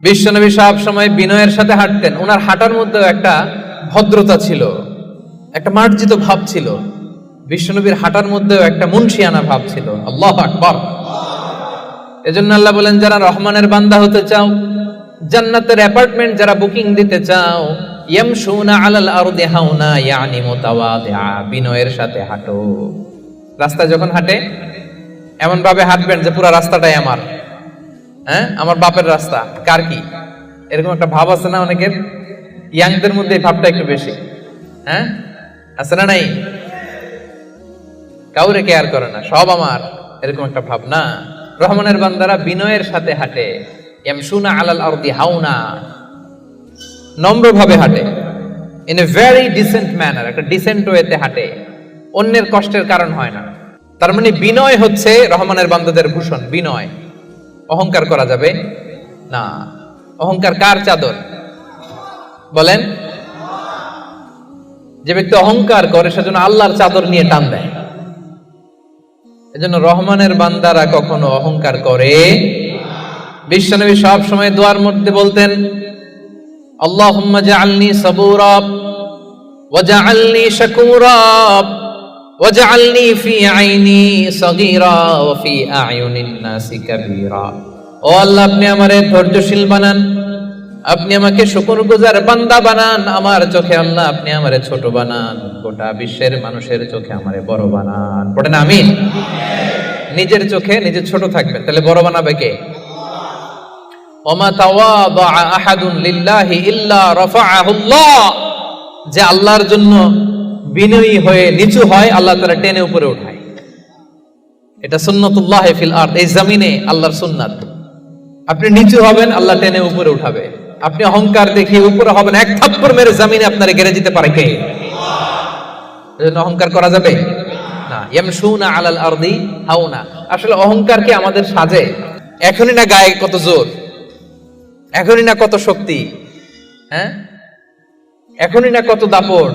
বিশ্বনবী সব সময় বিনয়ের সাথে হাঁটতেন। ওনার হাঁটার মধ্যেও একটা ভদ্রতা ছিল, একটা মার্জিত ভাব ছিল। বিশ্বনবীর হাঁটার মধ্যেও একটা মুনশিয়ানা ভাব ছিল। আল্লাহু আকবার। এজন্য আল্লাহ বলেন, যারা রহমানের বান্দা হতে চাও, জান্নাতের অ্যাপার্টমেন্ট যারা বুকিং দিতে চাও, ইয়ামশুনা আলাল আরদি হাওনা ইয়ানি মুতাওয়াদিআ, বিনয়ের সাথে হাঁটো। রাস্তা যখন হাঁটে এমন ভাবে হাঁটবেন যে পুরো রাস্তাটাই আমার, আমার বাপের রাস্তা, কার কি, এরকম একটা ভাব আছে না অনেকের? ইয়াংদের মধ্যে এই ভাবটা একটু বেশি, আছে না নাই? কাউরে কেয়ার করে না, সব আমার, এরকম একটা ভাব না। রহমানের বান্দারা বিনয়ের সাথে হাঁটে। ইয়ামশুনা আলাল আরদি হাওনা, নম্রভাবে হাঁটে, in a very dissent manner, একটা ডিসেন্ট ওয়েতে হাঁটে, অন্যের কষ্টের কারণ হয় না। তার মানে বিনয় হচ্ছে রহমানের বান্দাদের ভূষণ। বিনয়, অহংকার করা যাবে না। অহংকার কার চাদর বলেন? যে ব্যক্তি অহংকার করে সেজন্য আল্লাহর চাদর নিয়ে টান দেয়। এজন্য রহমানের বান্দারা কখনো অহংকার করে। বিশ্বনবী সব সময় দোয়ার মধ্যে বলতেন, আল্লাহুম্মা জাআলনি সাবুরা ওয়া জাআলনি শাকুরা ওয়া জাআলনি ফি আইনি সাগীরা ওয়া ফি আ'য়ুনিন নাসি কাবীরা। ও আল্লাহ, আপনি আমারে ধৈর্যশীল বানান, আপনি আমাকে শুকরগুজার বান্দা বানান, আমার চোখে আল্লাহ আপনি আমারে ছোট বানান, গোটা বিশ্বের মানুষের চোখে আমারে বড় বানান। পড়েন আমিন। নিজের চোখে নিজে ছোট থাকবেন, তাহলে বড় বানাবে কে? ওমা তাওয়াদা আহাদুন লিল্লাহি ইল্লা রাফাআহুল্লাহ, যে আল্লাহর জন্য বিনয়ী হয়ে নিচু হয়, আল্লাহ তাআলা টেনে উপরে উঠায়। এটা সুন্নাতুল্লাহ ফিল আরদ, এই জমিনে আল্লাহর সুন্নাত। আপনি নিচু হবেন, আল্লাহ টেনে উপরে উঠাবে। আপনি অহংকার দেখিয়ে উপরে হবেন, এক থাপ্পড় মেরে জমিনে আপনারে গেড়ে দিতে পারে কে? এজন্য অহংকার করা যাবে না। ইয়ামশুনা আলাল আরদি হাওনা। আসলে অহংকার কি আমাদের সাজে? এখনই না গায়ে কত জোর, এখনই না কত শক্তি, এখনই না কত দাপট,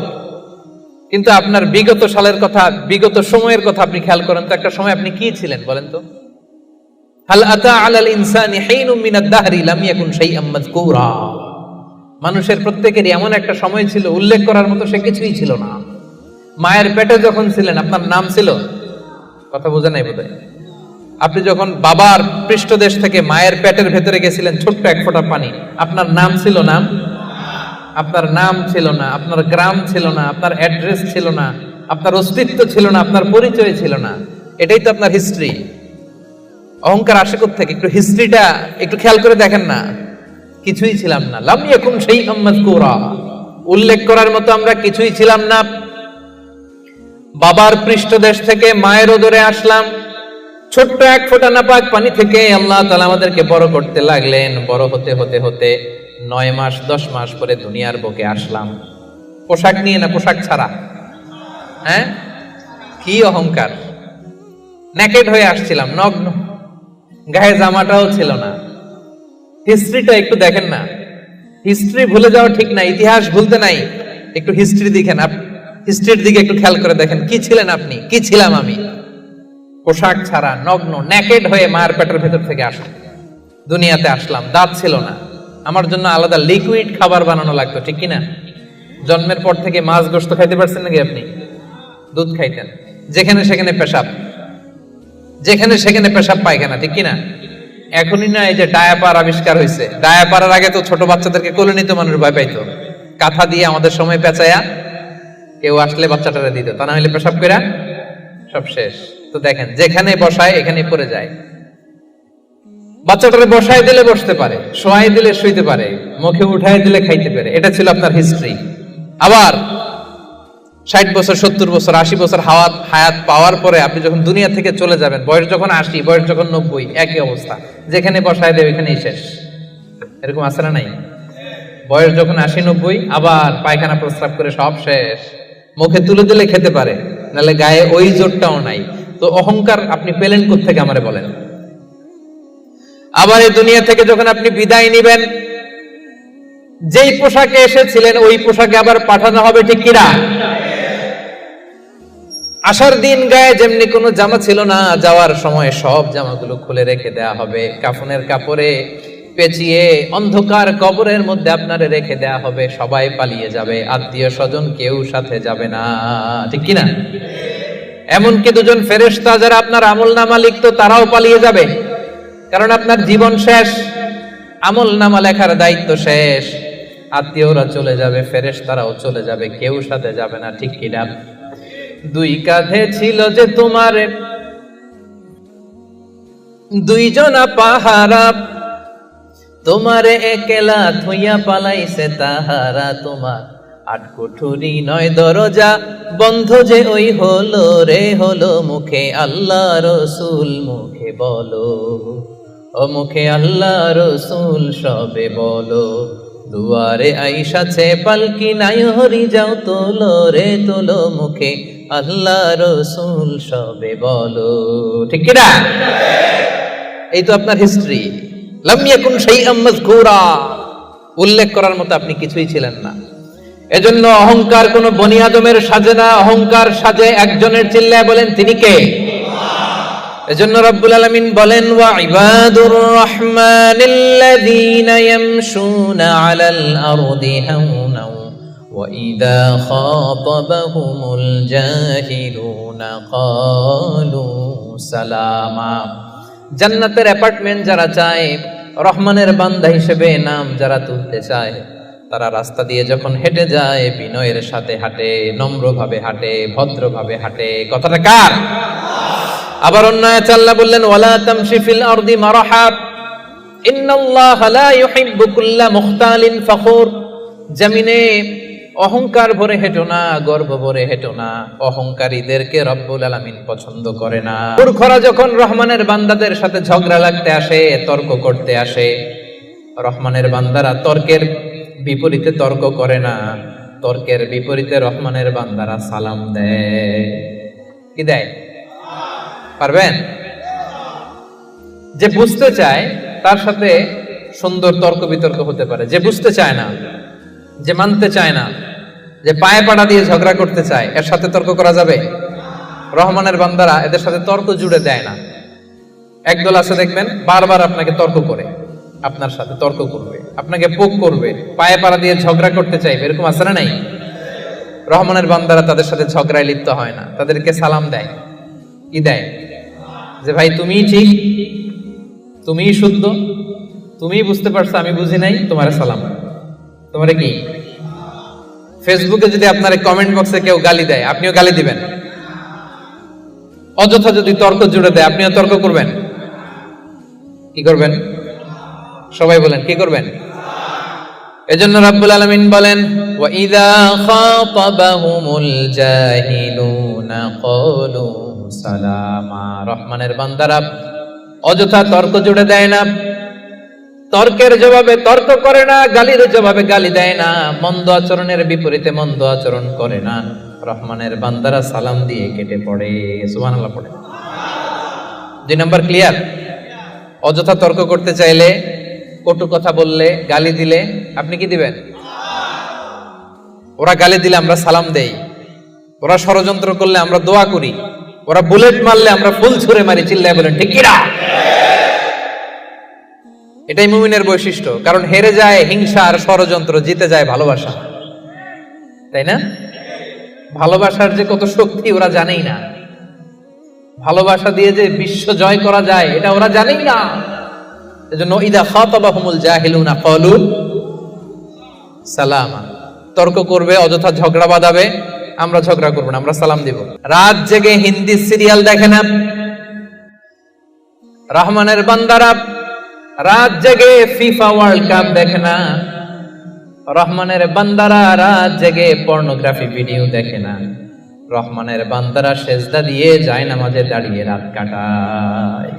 কিন্তু আপনার বিগত সালের কথা, বিগত সময়ের কথা আপনি খেয়াল করেন তো। একটা সময় আপনি কি ছিলেন বলেন তো? হাল আতা আলাল ইনসানি হিনুম মিনাদ দাহরি লাম ইয়াকুন শাইআম মাযকুরা। মানুষের প্রত্যেকেরই এমন একটা সময় ছিল, উল্লেখ করার মতো সে কিছুই ছিল না। মায়ের পেটে যখন ছিলেন আপনার নাম ছিল? কথা বোঝা নাই বোধহয়। আপনি যখন বাবার পৃষ্ঠদেশ থেকে মায়ের পেটের ভেতরে গেছিলেন, ছোট্ট এক ফোঁটা পানি, আপনার নাম ছিল? নাম, আপনার নাম ছিল না, আপনার গ্রাম ছিল না, আপনার অ্যাড্রেস ছিল না, আপনার অস্তিত্ব ছিল না, আপনার পরিচয় ছিল না। এটাই তো আপনার হিস্ট্রি। অহংকার আসে কোত্থেকে? একটু হিস্ট্রিটা একটু খেয়াল করে দেখেন না। কিছুই ছিলাম না। লাম ইয়াকুন শাইআম মাযকুরা, উল্লেখ করার মতো আমরা কিছুই ছিলাম না। বাবার পৃষ্ঠদেশ থেকে মায়ের উদরে আসলাম, ছোট্ট এক ফোঁটা নাপাক পানি থেকে আল্লাহ তাআলা আমাদেরকে বড় করতে লাগলেন। বড় হতে হতে হতে 9 মাস 10 মাস পরে দুনিয়ার বুকে আসলাম। পোশাক নিয়ে না, পোশাক ছাড়া। কি অহংকার! নেকেড হয়ে আসছিলাম, নগ্ন, গায়ে জামাটাও ছিল না। হিস্ট্রিটা একটু দেখেন না। হিস্ট্রি ভুলে যাওয়া ঠিক না, ইতিহাস ভুলতে নাই। একটু হিস্ট্রি দেখেন, হিস্ট্রির দিকে একটু খেয়াল করে দেখেন, কি ছিলেন আপনি, কি ছিলাম আমি? পোশাক ছাড়া, নগ্ন, নেকেড হয়ে মায়ের পেটের ভেতর থেকে আসলাম, দুনিয়াতে আসলাম। দাঁত ছিল না, আমার জন্য আলাদা লিকুইড খাবার বানানো লাগতো, ঠিক কিনা? জন্মের পর থেকে মাছ গোশত খাইতে পারছেন নাকি আপনি? দুধ খাইতেন, যেখানে সেখানে পেশাব, যেখানে সেখানে পেশাব পায়খানা, ঠিক কিনা? এখনই না এই যে ডায়াপার আবিষ্কার হয়েছে, ডায়াপারের আগে তো ছোট বাচ্চাদেরকে কোলে নিতে মানুষ ভয় পাইতো। কাঁথা দিয়ে আমাদের সময় পেঁচায়া কেউ আসলে বাচ্চাটারে দিত, তা না হলে পেশাব কইরা সব শেষ। তো দেখেন, যেখানে বসায় এখানে পড়ে যায়। বাচ্চাটারে বসায় দিলে বসতে পারে, শোয়াই দিলে শুইতে পারে, মুখে উঠায় দিলে খাইতে পারে। এটা ছিল আপনার হিস্ট্রি। আবার 60 বছর 70 বছর 80 বছর হায়াত পাওয়ার পরে আপনি যখন দুনিয়া থেকে চলে যাবেন, বয়স যখন 80, বয়স যখন 90, একই অবস্থা, যেখানে বসায় দেয় ওইখানেই শেষ। এরকম আছে না নাই? বয়স যখন 80-90, আবার পায়খানা প্রস্রাব করে সব শেষ। মুখে তুলে দিলে খেতে পারে, নাহলে গায়ে ওই জোরটাও নাই। তো অহংকার আপনি পেলেন কোত্থেকে আমারে বলেন? আবার এই দুনিয়া থেকে যখন আপনি বিদায় নিবেন, যেই পোশাকে এসেছিলেন ওই পোশাকে আবার পাঠানো হবে, ঠিক কিনা? আসার দিন গায়ে যেমনি কোনো জামা ছিল না, যাওয়ার সময় সব জামাগুলো খুলে রেখে দেয়া হবে। কাফনের কাপড়ে পেঁচিয়ে অন্ধকার কবরের মধ্যে আপনারে রেখে দেয়া হবে, সবাই পালিয়ে যাবে, আত্মীয় স্বজন কেউ সাথে যাবে না, ঠিক কিনা? এমনকি দুজন ফেরেশতা যারা আপনার আমলনামা লিখতো তারাও পালিয়ে যাবে, কারণ আপনার জীবন শেষ, আমলনামা লেখার দায়িত্ব শেষ, আত্মীয়রা চলে যাবে, ফেরেশতারাও চলে যাবে, কেউ সাথে যাবে না, ঠিক কিনা? দুই কাঁধে ছিল যে তোমার দুইজনা পাহারা, তোমারে একলা থইয়া পালাইছে তাহারা, তোমার আট কুঠুরি নয় দরজা বন্ধ যে ওই হলো রে হলো, মুখে আল্লাহ রসুল মুখে বলো, ও মুখে আল্লাহ রসুল সবে বলো, দুয়ারে আইসাছে পালকি নাই হরি যাও তোলো রে তোলো, মুখে আল্লাহ রসুল সবে বলো, ঠিক কিনা? এই তো আপনার হিস্ট্রি। লাম ইয়াকুন শাইআম মাযকুরা, উল্লেখ করার মতো আপনি কিছুই ছিলেন না। এজন্য অহংকার কোন বনি আদমের সাজে না, অহংকার সাজে একজনের। চিল্লায় বলেন তিনি কে? এজন্য রব্বুল আলামিন বলেন, ওয়া ইবাদুর রহমানিল্লাযীনা ইয়ামশুনা আলাল আরদি হাওনা ওয়া ইযা খাতাবাহুমুল জাহিলুনা ক্বালু সালামা। জান্নাতের অ্যাপার্টমেন্ট যারা চায়, রহমানের বান্দা হিসেবে নাম যারা তুলতে চায়, তারা রাস্তা দিয়ে যখন হেঁটে যায় বিনয়ের সাথে হাঁটে, নম্রভাবে হাঁটে, ভদ্রভাবে হাঁটে। কথাটা কার? আবার অন্য আয়াতে আল্লাহ বললেন, ওয়ালা তামশি ফিল আরদি মারহা ইন্নাল্লাহা লা ইউহিব্বু কুল্লা মুখতালিন ফখুর। জমিনে অহংকার ভরে হেঁটো না, গর্ব ভরে হেঁটো না, অহংকারীদেরকে রব্বুল আলামিন পছন্দ করে না। মূর্খরা যখন রহমানের বান্দাদের সাথে ঝগড়া লাগতে আসে, তর্ক করতে আসে, রহমানের বান্দারা তর্কের বিপরীতে তর্ক করে না, তর্কের বিপরীতে রহমানের বান্দারা সালাম দেয়। কি দেয়? পারবেন? যে বুঝতে চায় তার সাথে সুন্দর তর্ক বিতর্ক হতে পারে, যে বুঝতে চায় না, যে মানতে চায় না, যে পায়ে পাড়া দিয়ে ঝগড়া করতে চায়, এর সাথে তর্ক করা যাবে? রহমানের বান্দারা এদের সাথে তর্ক জুড়ে দেয় না। একদল আছে দেখবেন বারবার আপনাকে তর্ক করে, আপনার সাথে তর্ক করবে, আপনাকে পোক করবে, পায়ে পাড়া দিয়ে ঝগড়া করতে চাইবে, এরকম আছে না নাই? রহমানের বান্দারা তাদের সাথে ঝগড়ায় লিপ্ত হয় না, তাদেরকে সালাম দেয়। কি দেয়? যে ভাই তুমিই ঠিক, তুমিই শুদ্ধ, তুমিই বুঝতে পারছো, আমি বুঝি নাই, তোমার সালাম। তোমারে কি? ফেসবুকে যদি আপনার কমেন্ট বক্সে কেউ গালি দেয়, আপনিও গালি দিবেন? অযথা যদি তর্ক জুড়ে দেয়, আপনিও তর্ক করবেন? কি করবেন? সবাই বলেন কি করবেন? এজন্য রাব্বুল আলামিন বলেন, ওয়া ইযা খাতাবাহুমুল জাহিলুনা ক্বালু সালামা। রহমানের বান্দারা অযথা তর্ক জুড়ে দেয় না, তর্কের জবাবে তর্ক করে না, গালির জবাবে গালি দেয় না, মন্দ আচরণের বিপরীতে মন্দ আচরণ করে না। রহমানের বান্দারা সালাম দিয়ে কেটে পড়ে। সুবহানাল্লাহ পড়ে। 2 নাম্বার ক্লিয়ার? অযথা তর্ক করতে চাইলে, কটু কথা বললে, গালি দিলে আপনি কি দিবেন? ওরা গালি দিলে আমরা সালাম দেই, ওরা ষড়যন্ত্র করলে আমরা দোয়া করি, ওরা বুলেট মারলে আমরা ফুল ছুঁড়ে মারি। চিল্লায় বলেন ঠিক কিনা? এটাই মুমিনের বৈশিষ্ট্য। কারণ হেরে যায় হিংসা আর ষড়যন্ত্র, জিতে যায় ভালোবাসা। তাই না? ভালোবাসার যে কত শক্তি ওরা জানেই না, ভালোবাসা দিয়ে যে বিশ্ব জয় করা যায় এটা ওরা জানেই না। এজন্য ইদা খাতাবাহুমুল জাহিলুনা ক্বালু সালামা। তর্ক করবে, অযথা ঝগড়া বাঁধাবে, আমরা ঝগড়া করব না, আমরা সালাম দিব। রাত জেগে হিন্দি সিরিয়াল দেখে না রহমানের বান্দারা, রাত জেগে ফিফা ওয়ার্ল্ড কাপ দেখে না রহমানের বান্দারা, রাত জেগে পর্নোগ্রাফি ভিডিও দেখে না। রহমানের বান্দারা সেজদা দিয়ে যায় নামাজে দাঁড়িয়ে রাত কাটায়।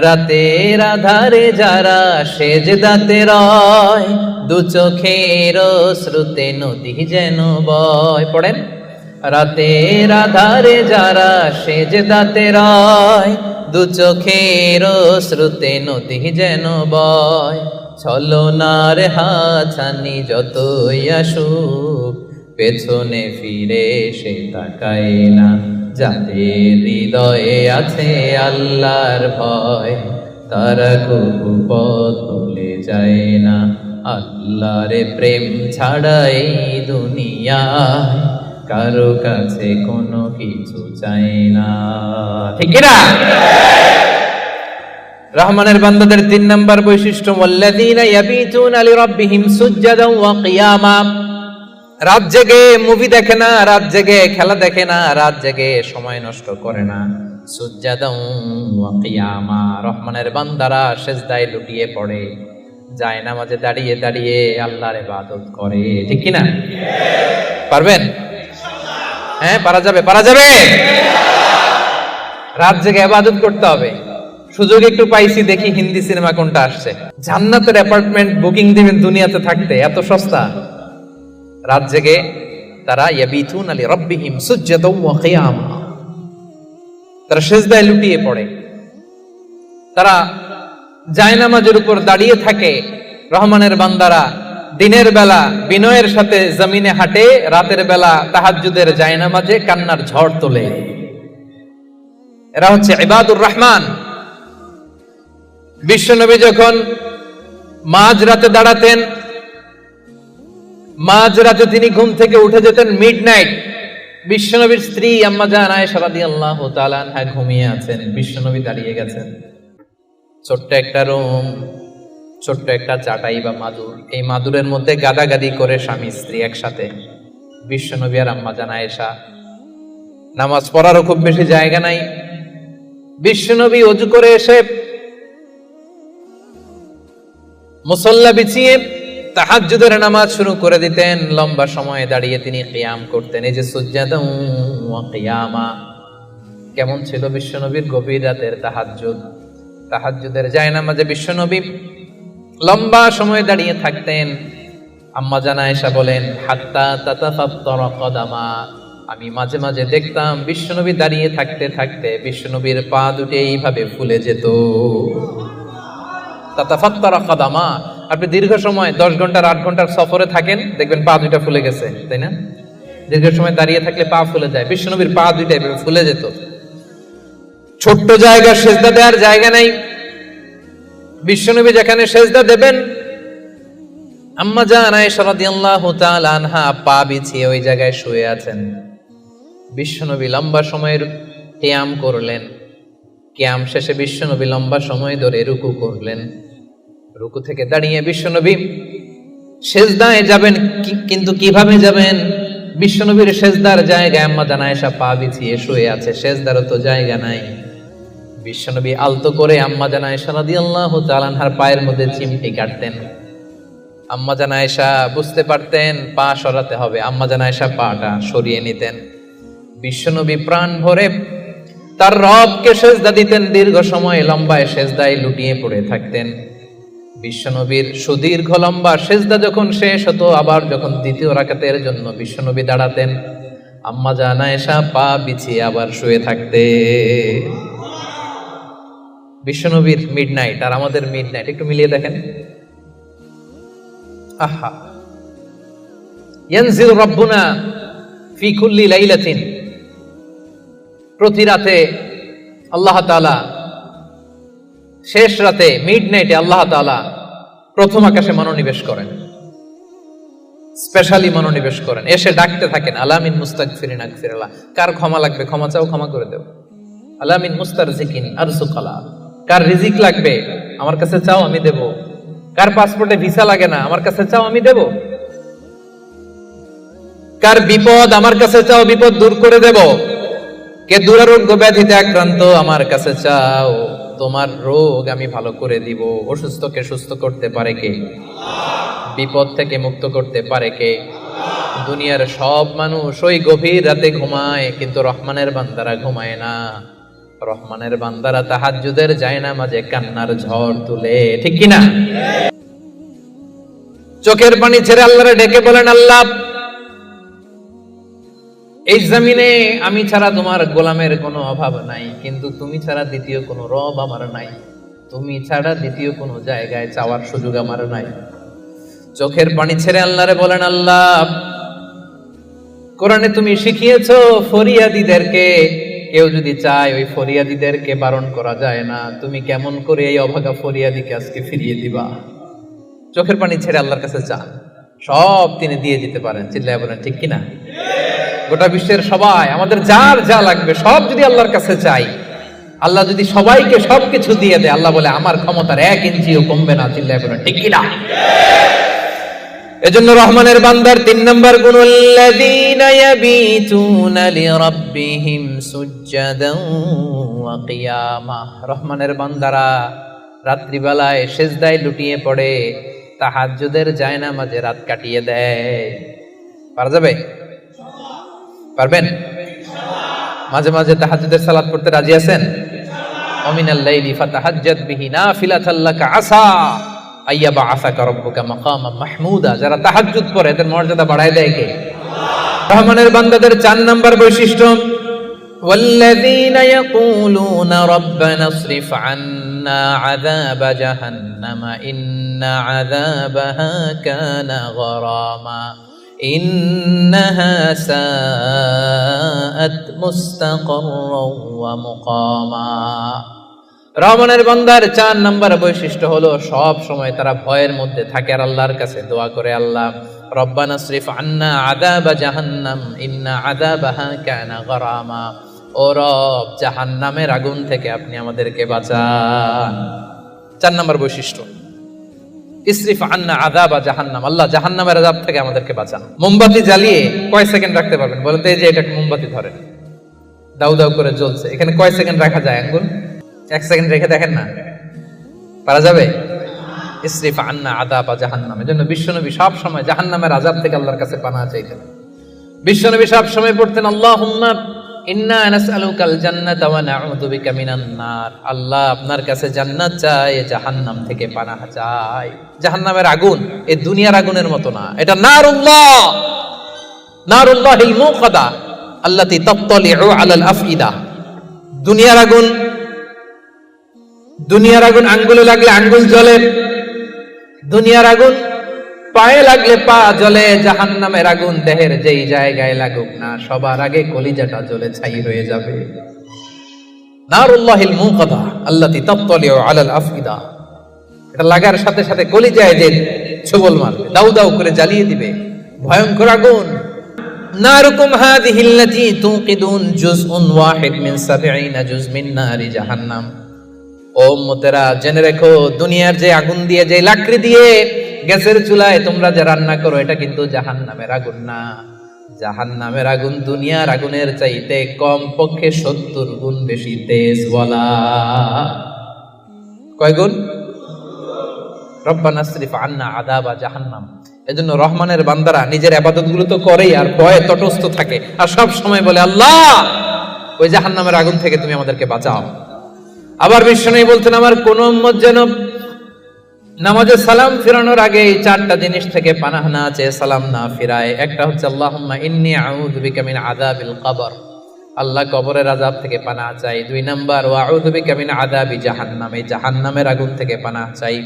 রাতের আধারে যারা সেজদাতে রয়, দু চোখের শ্রুতে নদী যেন বয়। পড়েন, রাতের আধারে যারা সেজদাতে রয়, দু চোখের শ্রুতে নদী যেন বয়। ছলনার হাতছানি যতই আসুক, পেছনে ফিরে সে তাকায় না। যাদের হৃদয়ে আছে আল্লাহর ভয়, তারা কবু পথ ভুলে যায় না। আল্লাহর প্রেম ছাড়া এই দুনিয়ায় কারো কাছে কোনো কিছু চাই না। ঠিক না? রহমানের বান্দাদের 3 নাম্বার বৈশিষ্ট্য, ওয়াল্লাযীনা ইয়াবিতুনা লিরাব্বিহিম সুজদান ওয়া কিয়ামা। রাত জেগে মুভি দেখে না, রাত জেগে খেলা দেখে না, রাত জেগে সময় নষ্ট করে না। সুজদান ওয়া কিয়ামা, রহমানের বান্দারা সিজদায় লুটিয়ে পড়ে, যায় নামাজে দাঁড়িয়ে দাঁড়িয়ে আল্লাহর ইবাদত করে। ঠিক কি না? পারবেন? হ্যাঁ, পারা যাবে, পারা যাবে। রাত জেগে ইবাদত করতে হবে। সুযোগ একটু পাইছি, দেখি হিন্দি সিনেমা কোনটা আসছে। জান্নাতের অ্যাপার্টমেন্ট বুকিং দিবেন দুনিয়াতে থাকতে, এত সস্তা। রাত জেগে তারা ইয়াবিতুনা লিরাব্বিহিম সুজদান ওয়া কিয়ামা, তারা সিজদায় লুটিয়ে পড়ে, তারা জায়নামাজের উপর দাঁড়িয়ে থাকে। রহমানের বান্দারা দিনের বেলা বিনয়ের সাথে জমিনে হাঁটে, রাতের বেলা তাহাজ্জুদের জায়নামাজে কান্নার ঝড় তোলে। এরা হচ্ছে ইবাদুর রহমান। বিশ্বনবী যখন মাঝরাতে দাঁড়াতেন, মাঝরাতে তিনি ঘুম থেকে উঠে যেতেন মিডনাইট। বিশ্বনবীর স্ত্রী আম্মা জান আয়েশা রাদিয়াল্লাহু তাআলা আনহা ঘুমিয়ে আছেন, বিশ্বনবী দাঁড়িয়ে গেছেন। ছোট্ট একটা রুম, ছোট্ট একটা চাটাই বা মাদুর, এই মাদুরের মধ্যে গাদাগাদি করে স্বামী স্ত্রী একসাথে। বিশ্বনবী আর আম্মা জান আয়েশা, নামাজ পড়ারও খুব বেশি জায়গা নাই। বিশ্বনবী ওযু করে এসে মুসল্লা বিছিয়ে তাহাজ্জুদের নামাজ শুরু করে দিতেন। লম্বা সময় দাঁড়িয়ে তিনি কিয়াম করতেন। এই যে সুজদান ওয়া কিয়ামা, কেমন ছিল বিশ্বনবীর গভীর রাতের তাহাজ্জুদ। তাহাজ্জুদের জায়নামাজে বিশ্বনবী লম্বা সময় দাঁড়িয়ে থাকতেন। আম্মা জান আয়েশা বলেন, হাত্তা তাতাফাত্তারা কদামা, আমি মাঝে মাঝে দেখতাম বিশ্বনবী দাঁড়িয়ে থাকতে থাকতে বিশ্বনবীর পা দুটো এইভাবে ফুলে যেত। তাতাফাত্তারা কদামা, আপনি দীর্ঘ সময় 10 ঘন্টার 8 ঘন্টার সফরে থাকেন, দেখবেন পা দুইটা ফুলে গেছে, তাই না? দীর্ঘ সময় দাঁড়িয়ে থাকলে পা ফুলে যায়। বিশ্বনবীর পা দুইটা এভাবে ফুলে যেত। ছোট্ট জায়গা, সেজদা দেওয়ার জায়গা নাই। বিশ্বনবী যেখানে সেজদা দেবেন, আম্মা জান আয়েশা রাদিয়াল্লাহু তাআলা আনহা পা বিছিয়ে ওই জায়গায় শুয়ে আছেন। বিশ্বনবী লম্বা সময়ের কিয়াম করলেন। কিয়াম শেষে বিশ্বনবী লম্বা সময় ধরে রুকু করলেন। রুকু থেকে দাঁড়িয়ে বিশ্বনবী সেজদায় যাবেন, কিন্তু কিভাবে যাবেন? বিশ্বনবীর সেজদার জায়গায় আম্মা জান আয়েশা পা বিছিয়ে শুয়ে আছে, সেজদারও তো জায়গা নাই। বিশ্বনবী আলতো করে আম্মা জান আয়েশা রাদিয়াল্লাহু তাআলা আনহার পায়ের মধ্যে চিমটি কাটতেন। আম্মা জান আয়েশা বুঝতে পারতেন পা সরাতে হবে, আম্মা জান আয়েশা পাটা সরিয়ে নিতেন। বিশ্বনবী প্রাণ ভরে তার রবকে সেজদা দিতেন। দীর্ঘ সময় লম্বায় সেজদায় লুটিয়ে পড়ে থাকতেন। বিশ্বনবীর সুদীর্ঘ লম্বা সেজদা যখন শেষ হতো, আবার যখন দ্বিতীয় রাকাতের জন্য বিশ্বনবী দাঁড়াতেন, আম্মা জান আয়েশা পা বিছিয়ে আবার শুয়ে থাকতে। বিশ্বনবীর মিডনাইট আর আমাদের মিডনাইট একটু মিলিয়ে দেখেন। আহা, ইয়ানজিল রাব্বুনা ফি কুল্লি লাইলাতিন, প্রতি রাতে আল্লাহ তাআলা, শেষ রাতে মিডনাইটে আল্লাহ তাআলা প্রথম আকাশে মনোনিবেশ করেন, স্পেশালি মনোনিবেশ করেন। এসে ডাকতে থাকেন, আলামিন মুস্তাগফিরিন আগফিরাল্লাহ, কার ক্ষমা লাগবে ক্ষমা চাও, ক্ষমা করে দেব। আলামিন মুস্তারজিকিন আরজুকালা, কার রিজিক লাগবে আমার কাছে চাও, আমি দেব। কার পাসপোর্টে ভিসা লাগে না, আমার কাছে চাও, আমি দেব। কার বিপদ আমার কাছে চাও, বিপদ দূর করে দেব। কে দুরারোগ্য ব্যাধিতে আক্রান্ত, আমার কাছে চাও, তোমার রোগ আমি ভালো করে দিব। অসুস্থকে সুস্থ করতে পারে কে? বিপদ থেকে মুক্ত করতে পারে কে? দুনিয়ার সব মানুষ ওই গভীর রাতে ঘুমায়, কিন্তু রহমানের বান্দারা ঘুমায় না। রহমানের বান্দারা তাহাজ্জুদের জায়নামাজে কান্নার ঝড় তুলে। ঠিক কিনা? চোখের পানি ছেড়ে আল্লাহরে ডেকে বলেন, আল্লাহ, এই জমিনে আমি ছাড়া তোমার গোলামের কোনো অভাব নাই, কিন্তু তুমি ছাড়া দ্বিতীয় কোনো রব আমার নাই। তুমি ছাড়া দ্বিতীয় কোনো জায়গায় চাওয়ার সুযোগ আমার নাই। চোখের পানি ছেড়ে আল্লাহরে বলেন, আল্লাহ, কোরআনে তুমি শিখিয়েছো ফরিয়াদীদেরকে কেউ যদি চায় ওই ফরিয়াদিদেরকে বারণ করা যায় না, তুমি কেমন করে এই অভাগা ফরিয়াদিকে আজকে ফিরিয়ে দিবা? চোখের পানি ছেড়ে আল্লাহর কাছে চান, সব তিনি দিয়ে দিতে পারেন। চিল্লায় বলেন ঠিক কিনা? গোটা বিশ্বের সবাই, আমাদের যার যা লাগবে সব যদি আল্লাহর কাছে চাই, আল্লাহ যদি সবাইকে সবকিছু দিয়ে দেয়, আল্লাহ বলে আমার ক্ষমতার 1 ইঞ্চিও কমবে না। চিল্লায় বলেন ঠিক কিনা? এজন্য রহমানের বান্দার 3 নম্বর গুণ, আল্লাযীনা ইয়াবিতুনা লিরাব্বিহিম সুজদান ওয়া কিয়ামা। রহমানের বান্দারা রাত্রিবেলায় সিজদায় লুটিয়ে পড়ে, তাহাজ্জুদের জায়নামাজে রাত কাটিয়ে দেয়। পারা যাবে? পারবেন? মাঝে মাঝে তাহাজ্জুদের সালাত পড়তে রাজি আছেন? ওয়া মিনাল লাইলি ফাতাহাজ্জাদ বিহি নাফিলাতাল লাকা আসা আইয়াবা আসাকা রব্বুকা মাকামাম মাহমুদা। যারা তাহাজ্জুদ পড়ে এদের মর্যাদা বাড়ায় দেয় কে? রহমানের বান্দাদের 4 নাম্বার বৈশিষ্ট্য, ওয়াল্লাযীনা ইয়াকুলুনা রাব্বানা ইসরিফ আন্না আযাবা জাহান্নামা ইন্না আযাবাহা কানা গরামা ইন্নাহা সাআত মুস্তাকাররাও ওয়া মুকামা। রহমানের বান্দার 4 নাম্বার বৈশিষ্ট্য হলো সব সময় তারা ভয়ের মধ্যে থাকে আর আল্লাহর কাছে দোয়া করে, আল্লাহ রব্বানা ইসরিফ আন্না আযাবা জাহান্নাম ইন্না আযাবাহা কানা গরামা। ও রব, জাহান্নামের আগুন থেকে আপনি আমাদেরকে বাঁচান। 4 নাম্বার বৈশিষ্ট্য, ইসরিফ আন্না আযাবা জাহান্নাম, আল্লাহ জাহান্নামের আযাব থেকে আমাদেরকে বাঁচান। মোমবাতি জ্বালিয়ে কয় সেকেন্ড রাখতে পারবেন বলেন তো? এই যে এটা মোমবাতি ধরেন, দাউ দাউ করে জ্বলছে, এখানে কয় সেকেন্ড রাখা যায়? আঙ্গুল 1 সেকেন্ড রেখে দেখেন না, পারা যাবে? ইসরিফ আন্না আযাবা জাহান্নাম। এজন্য বিশ্বনবী সব সময় জাহান্নামের আযাব থেকে আল্লাহর কাছে পানাহ চাইতেন। বিশ্বনবী সব সময় পড়তেন আল্লাহুম্মা ইন্না নাসআলুকাল জান্নাতা ওয়া নাউযু বিকা মিনান নার। আল্লাহ আপনার কাছে জান্নাত চাই, জাহান্নাম থেকে পানাহ চাই। জাহান্নামের আগুন এই দুনিয়ার আগুনের মতো না, এটা নারুল্লাহ, নারুল্লাহিল মুকাদা আল্লাতী তাত্তালিউ আলাল আফইদা। দুনিয়ার আগুন, দুনিয়ার আগুন আঙ্গুলে লাগলে আঙ্গুল জ্বলে, দুনিয়ার আগুন পায়ে লাগলে পা জ্বলে। জাহান্নামের আগুন দেহের যেই জায়গায় লাগুক না, সবার আগে কলিজাটা জ্বলে ছাই হয়ে যাবে। নারুল্লাহিল মুকাদা আল্লাতী তাত্তালিউ আলাল আফইদা, এটা লাগার সাথে সাথে কলিজায় যে ছোবল মারবে, দাউ দাউ করে জ্বালিয়ে দিবে, ভয়ঙ্কর আগুন। নারুকুম হাযিহিল্লাতী তুকিদুন জুজউন ওয়াহিদ মিন 70 জুজ মিন নারি জাহান্নাম। ও উম্মতেরা, জেনে রেখো, দুনিয়ার যে আগুন দিয়ে, যে লাকড়ি দিয়ে গ্যাসের চুলায় তোমরা যে রান্না করো, এটা কিন্তু জাহান্নামের আগুন না। জাহান্নামের আগুন দুনিয়ার আগুনের চাইতে কম পক্ষে 70 গুণ বেশি তেজ। বলা কয় গুণ? রব্বানা ইসরিফ আন্না আযাবা জাহান্নাম। এজন্য রহমানের বান্দারা নিজের ইবাদতগুলো তো করেই আর ভয়ে তটস্থ থাকে, আর সব সময় বলে আল্লাহ ওই জাহান্নামের আগুন থেকে তুমি আমাদেরকে বাঁচাও। আবার বিশ্বনবী বলতেন, আমার কোন উম্মত যেন নামাজে সালাম ফিরানোর আগে এই 4টা জিনিস থেকে পানাহ না চেয়ে সালাম না ফিরায়। একটা হচ্ছে আল্লাহুম্মা ইন্নী আউযু বিকা মিন আযাবিল কবর, আল্লাহ কবরের আযাব থেকে পানাহ চাই। 2 নাম্বার ওয়া আউযু বিকা মিন আযাবি জাহান্নাম, এই জাহান্নামের আগুন থেকে পানাহ চাই।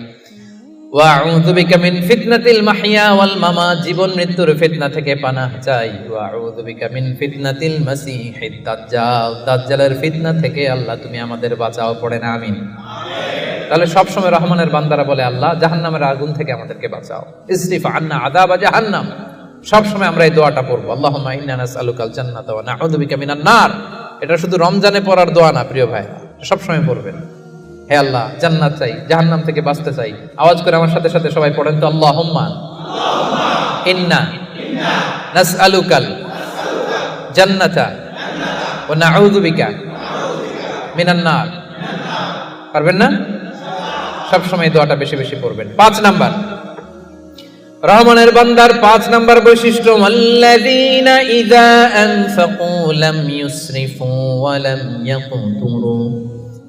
ওয়া আউযু বিকা মিন ফিতনাতিল মাহইয়া ওয়াল মামাত, জীবন মৃত্যুর ফিতনা থেকে পানাহ চাই। ওয়া আউযু বিকা মিন ফিতনাতিল মাসীহিদ দাজ্জাল, দাজ্জালের ফিতনা থেকে আল্লাহ তুমি আমাদের বাঁচাও। পড়েন আমিন। তাহলে সবসময় রহমানের বান্দারা বলে আল্লাহ জাহান্নামের আগুন থেকে আমাদেরকে বাঁচাও। ইসরিফ আন্না আযাবা জাহান্নাম, সবসময় আমরা এই দোয়াটা পড়বো, আল্লাহুম্মা ইন্না নাসআলুকাল জান্নাতা ওয়া নাউযু বিকা মিনান নার। এটা শুধু রমজানে পড়ার দোয়া না প্রিয় ভাই, সবসময় পড়বেন। হে আল্লাহ, জান্নাত চাই, জাহান্নাম থেকে বাঁচতে চাই। আওয়াজ করে আমার সাথে সাথে সবাই পড়েন তো, আল্লাহুম্মা ইন্না নাসআলুকাল জান্নাতা ওয়া নাউযু বিকা মিনান নার। পারবেন না? সবসময় দোয়াটা বেশি বেশি পড়বেন। 5 নাম্বার রহমানের বান্দার 5 নাম্বার বৈশিষ্ট্য, আল্লাযীনা ইযা আনফাকু লাম ইউসরিফু ওয়া লাম ইয়াকতুরু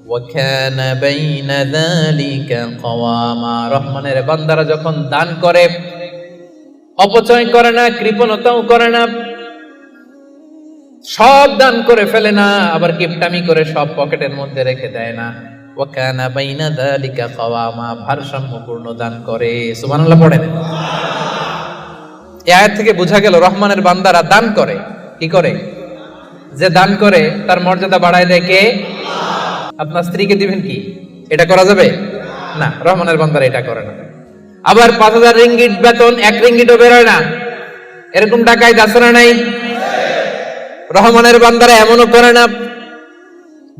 ওয়া কানা বাইনা যালিকা কাওয়ামা। রহমানের বান্দারা যখন দান করে অপচয় করে না, কৃপণতাও করে না, সব দান করে ফেলে না, আবার কিপটামি করে সব পকেটের মধ্যে রেখে দেয় না। ওয়া কানা বাইনা যালিকা কাওয়ামা, ভারসাম্যপূর্ণ দান করে। সুবহানাল্লাহ পড়েন। এই আয়াত থেকে বোঝা গেল রহমানের বান্দারা দান করে। কি করে? যে দান করে তার মর্যাদা বাড়ায় দেয় কে? আপনার স্ত্রীকে দিবেন কি? এটা করা যাবে না। রহমানের বান্দারা এটা করে না। আবার 5,000 রিঙ্গিট বেতন 1 রিঙ্গিটও বেরোয় না, এরকম ডাকাইত আছে না নাই? রহমানের বান্দারা এমনও করে না।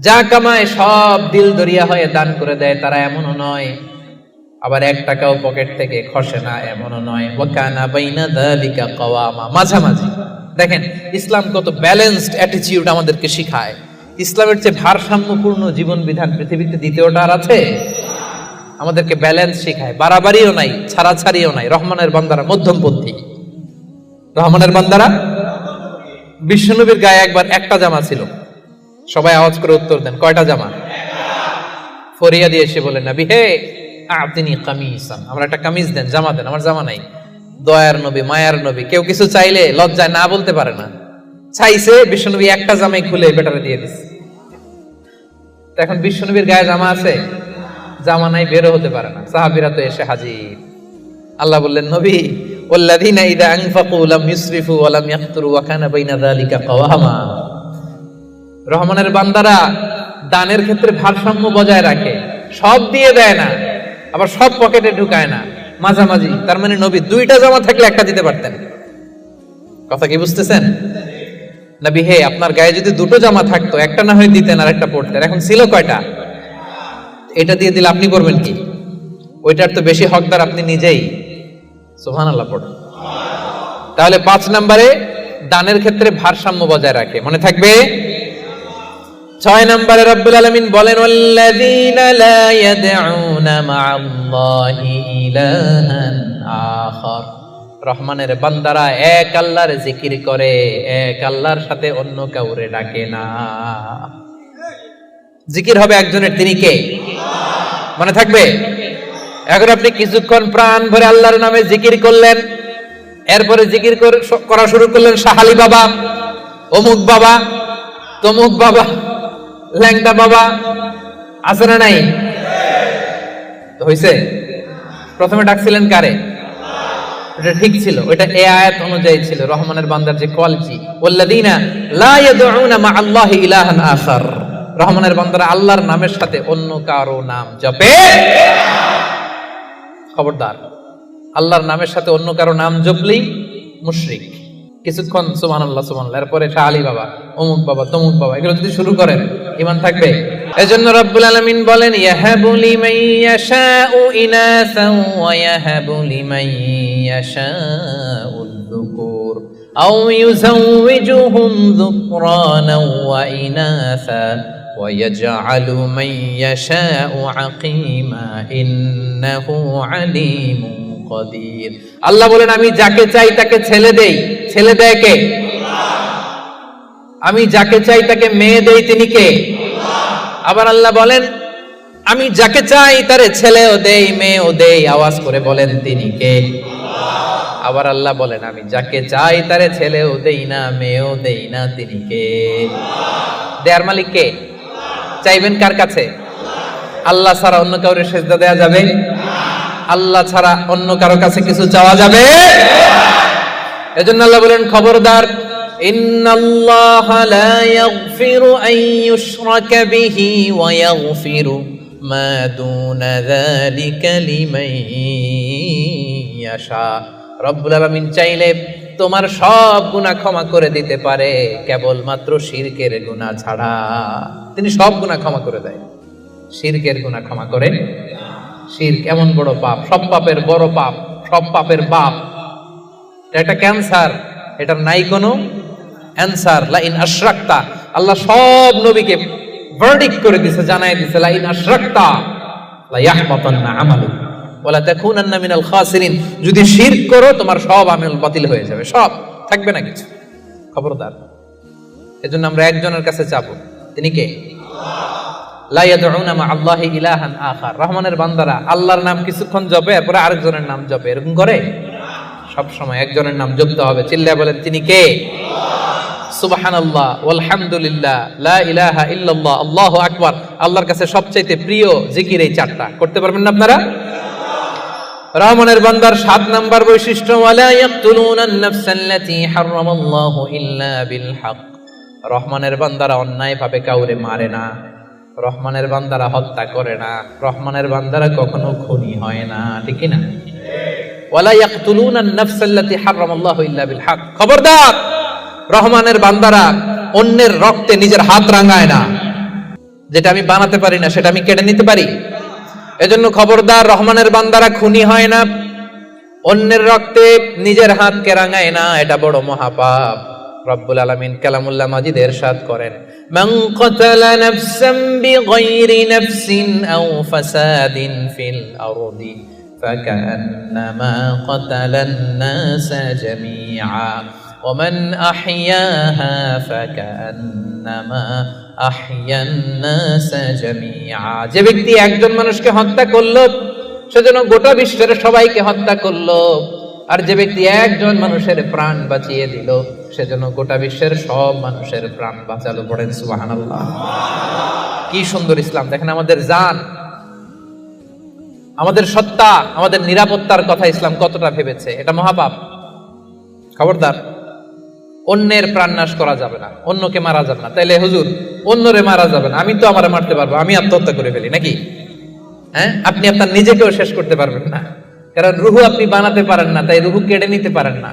যা কামায় সব দিল দরিয়া হয়ে দান করে দেয়, তারা এমনও নয়। আবার 1 টাকাও পকেট থেকে খসে না, এমনও নয়। ওয়াকানা বাইনা যালিকা কাওয়ামা, মাঝামাঝি। দেখেন ইসলাম কত ব্যালেন্সড অ্যাটিটিউড আমাদেরকে শিখায়। ইসলামের চেয়ে ভারসাম্যপূর্ণ জীবন বিধান পৃথিবীতে দ্বিতীয়টা আর আছে? আমাদেরকে ব্যালেন্স শিখায়, বাড়াবাড়িও নাই, ছাড়াছাড়িও নাই। রহমানের বান্দারা মধ্যমপন্থী। রহমানের বান্দারা, বিশ্বনবীর গায়ে একবার 1টা জামা ছিল। সবাই আওয়াজ করে উত্তর দেন, কয়টা জামা? ফরিয়া দিয়ে এসে বলেন, নবী হে আতিনি কামিসান, আমার একটা কামিজ দেন, জামা দেন, আমার জামা নাই। দয়ার নবী, মায়ার নবী, কেউ কিছু চাইলে লজ্জায় না বলতে পারে না। চাইছে, বিশ্বনবী 1টা জামাই খুলে বেটারে দিয়ে দিচ্ছে। এখন বিশ্বনবীর গায়ে জামা আছে, জামা নাই, বেরো হতে পারে না। সাহাবীরা তো এসে হাজির। আল্লাহ বললেন, নবী ওয়াল্লাযীনা ইযা আনফাকু লাম ইউসরিফু ওয়া লাম ইয়াকতুরু ওয়া কানা বাইনা যালিকা কাওয়ামা। রহমানের বান্দারা দানের ক্ষেত্রে ভারসাম্য বজায় রাখে, সব দিয়ে দেয় না, আবার সব পকেটে ঢুকায় না, মাঝামাঝি। তার মানে নবী 2টা জামা থাকলে 1টা দিতে পারতেন। কথা কি বুঝতেছেন? নবী হে আপনার গায়ে যদি 2টো জামা থাকতো, 1টা না হয় দিতেন আর 1টা পরতেন। এখন ছিল কয়টা? এটা দিয়ে দিলে আপনি করবেন কি? ওইটার তো বেশি হকদার আপনি নিজেই। সুবহানাল্লাহ পড়ুন। তাহলে 5 নম্বরে দানের ক্ষেত্রে ভারসাম্য বজায় রাখে, মনে থাকবে। 6 নম্বরে রব্বুল আলামিন বলেন, ওয়াল্লাযীনা লা ইয়াদউনা মা'আল্লাহি ইলাহান আখার। রহমানের বান্দারা এক আল্লাহর জিকির করে, এক আল্লাহর সাথে অন্য কাউরে ডাকে না। জিকির হবে একজনের, তিনি কে? মনে থাকবে। এখন আপনি কিছুক্ষণ প্রাণ ভরে আল্লাহর নামে জিকির করলেন, এরপরে জিকির করা শুরু করলেন শাহালি বাবা, অমুক বাবা, তমুক বাবা, ল্যাংটা বাবা, আছে না নাই? তো হইছে? প্রথমে ডাকছিলেন কারে? এটা ঠিক ছিল, ওইটা এই আয়াত অনুযায়ী ছিল। রহমানের বান্দার যে কোয়ালিটি, ওয়াল্লাযীনা লা ইয়াদউনা মা'আল্লাহি ইলাহান আখার। রহমানের বান্দারা আল্লাহর নামের সাথে অন্য কারো নাম জপে। খবরদার, আল্লাহর নামের সাথে অন্য কারো নাম জপলেই মুশরিক। কিছুক্ষণ সুবহানাল্লাহ সুবহানাল্লাহ, এরপরে শাহ বাবা, অমুক বাবা, তমুক বাবা, এগুলো যদি শুরু করেন ঈমান থাকবে? এজন্য রব্বুল আলামিন বলেন, ইয়াহাবু লিমান ইয়াশাউ ইনাসান ওয়া ইয়াহাবু লিমান ইয়াশাউ যুকুর আও ইউযাওয়িজুহুম যুকরানা ওয়া ইনাসা ওয়া ইয়াজআলু মান ইয়াশাউ আকীমা ইন্নাহু আলীমুন কাদির। আল্লাহ বলেন, আমি যাকে চাই তাকে ছেলে দেই। ছেলে দেয় কে? আমি যাকে চাই তাকে মেয়ে দেই, তিনি কে? আবার আল্লাহ বলেন, আমি যাকে চাই তারে ছেলেও দেই, মেয়েও দেই। আওয়াজ করে বলেন, তিনি কে? আবার আল্লাহ বলেন, আমি যাকে চাই তারে ছেলেও দেই না, মেয়েও দেই না, তিনি কে? দেয়ার মালিক কে? চাইবেন কার কাছে? আল্লাহ ছাড়া অন্য কাউরে সেজদা দেয়া যাবে? আল্লাহ ছাড়া অন্য কারো কাছে কিছু চাওয়া যাবে? এজন্য আল্লাহ বলেন, খবরদার, ইন্নাল্লাহা লা ইয়াগফিরু আন ইউশরাকা বিহি ওয়া ইয়াগফিরু মা দুনা যালিকা লিমান ইয়াশা। রব্বুল আলামিন চাইলে তোমার সব গুনাহ ক্ষমা করে দিতে পারে, কেবলমাত্র শিরকের গুনাহ ছাড়া। তিনি সব গুনাহ ক্ষমা করে দেয়, শিরকের গুনাহ ক্ষমা করে। শিরক এমন বড় পাপ, সব পাপের বড় পাপ, সব পাপের বাপ। এটা একটা ক্যান্সার, এটার নাই কোনো অ্যানসার। লা ইন আশরাকতা, আল্লাহ সব নবীকে ভার্ডিক্ট করে দিয়েছে, জানায় দিয়েছে, লা ইন আশরাকতা লা ইয়াহবাতান্না আমালুক ওয়া লা তাকুনান্না মিনাল খাসিরিন। যদি শিরক করো তোমার সব আমল বাতিল হয়ে যাবে, সব থাকবে না কিছু। খবরদার। এজন্য আমরা একজনের কাছে চাবো, তিনি কে? লা ইয়াদউনা মা'আল্লাহি ইলাহান আখার। রহমানের বান্দারা আল্লাহর নাম কিছুক্ষণ জপে, এরপরে আরেকজনের নাম জপে, এরকম করে? সব সময় একজনের নাম জপতে হবে। চিল্লায় বলেন, তিনি কে? সুবহানাল্লাহ, আলহামদুলিল্লাহ, লা ইলাহা ইল্লাল্লাহ, আল্লাহু আকবার। আল্লাহর কাছে সবচাইতে প্রিয় জিকির এই 4টা। করতে পারবেন না আপনারা? রহমানের বান্দার 7 নাম্বার বৈশিষ্ট্য, ওয়ালা ইয়াকতুলুনান নাফসাল্লাতী হারামাল্লাহু ইল্লা বিল হক। রহমানের বান্দারা অন্যায় ভাবে কাউরে মারে না, রহমানের বান্দারা হত্যা করে না, রহমানের বান্দারা কখনো খুনি হয় না, ঠিক কি না? ওয়ালা ইয়াকতুলুনা আন-নাফসাল্লাতী হারামাল্লাহু ইল্লা বিল হক। খবরদার, রহমানের বান্দারা অন্যের রক্তে নিজের হাত রাঙায় না। যেটা আমি বানাতে পারি না সেটা আমি কেড়ে নিতে পারি? এজন্য খবরদার, রহমানের বান্দারা খুনি হয় না, অন্যের রক্তে নিজের হাতকে রাঙায় না, এটা বড় মহাপাপ। রব্বুল আলামিন কালামুল্লাহ মাজিদে ইরশাদ করেন, মান কাতালা নাফসান বিগাইরি নাফসিন আও ফাসাদিন ফিল আরদি ফাকান্নামা কাতালান নাসা জামিআ ওয়া মান আহইয়াহা ফাকান্নামা আহইয়ান নাসা জামিআ। যে ব্যক্তি একজন মানুষকে হত্যা করলো সেজন্য গোটা বিশ্বের সবাইকে হত্যা করলো, আর যে ব্যক্তি একজন মানুষের প্রাণ বাঁচিয়ে দিল সেজন্য গোটা বিশ্বের সব মানুষের প্রাণ বাঁচালো। পড়েন সুবহানাল্লাহ। কি সুন্দর ইসলাম! দেখেন, আমাদের জান, আমাদের সত্তা, আমাদের নিরাপত্তার কথা ইসলাম কতটা ভেবেছে। এটা মহাপাপ। খবরদার, অন্যের প্রাণ নাশ করা যাবে না, অন্যকে মারা যাবে না। তাইলে হুজুর, অন্যরে মারা যাবে না, আমি তো আমারে মারতে পারবো, আমি আত্মহত্যা করে ফেলি নাকি? হ্যাঁ, আপনি আপনার নিজেকেও শেষ করতে পারবেন না, কারণ রুহু আপনি বানাতে পারেন না, তাই রুহু কেড়ে নিতে পারেন না।